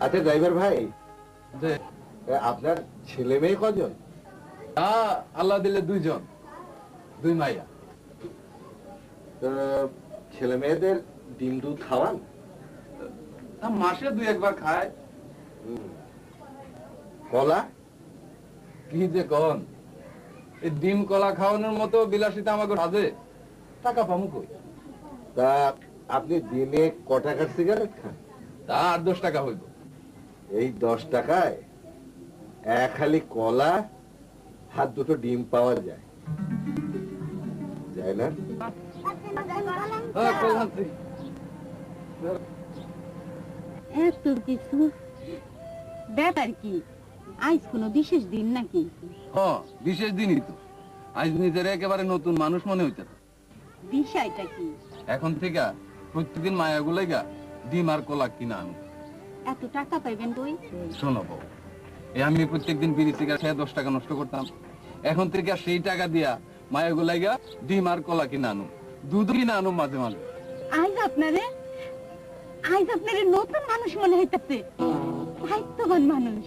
আচ্ছা ড্রাইভার ভাই, আপনার ছেলে মেয়ে কজন? আল্লাহ দিলে 2 জন, 2 মাইয়া। ছেলে মেয়েদের ডিম দুধ খাওয়ান? মাসে 2-1 বার খায়। কলা? কি যে কন, এই ডিম কলা খাওয়ানোর মতো বিলাসিতা আমাকে সাজে, টাকা পামু কই? তা আপনি দিনে ক টাকার সিগারেট খান? তা 8-10 টাকা হইব। এই 10 টাকায় এক হালি কলা আর 2টো ডিম পাওয়া যায়, যায় না? এত কিছু ব্যাপার কি? আজ কোনো বিশেষ দিন নাকি? হ্যাঁ, বিশেষ দিনই তো। আজ নিজের একেবারে নতুন মানুষ মনে হইতে। বিষয়টা কি? এখন থেকে প্রত্যেকদিন মায়াগুলাইগা ডিম আর কলা কিনা আনু। এত টাকা পাইবেন কই? শোনো বউ, আমি প্রত্যেকদিন বিড়ি সিগারেট খেয়ে 10 টাকা নষ্ট করতাম। এখন থেকে সেই টাকা দিয়া মায়াগুলাইগা ডিম আর কলা কিনা আনু, দুধ কিনা আনু মাঝে মাঝে। আজ আপনারে নতুন মানুষ মনে হইতেছে, ভাগ্যবান মানুষ।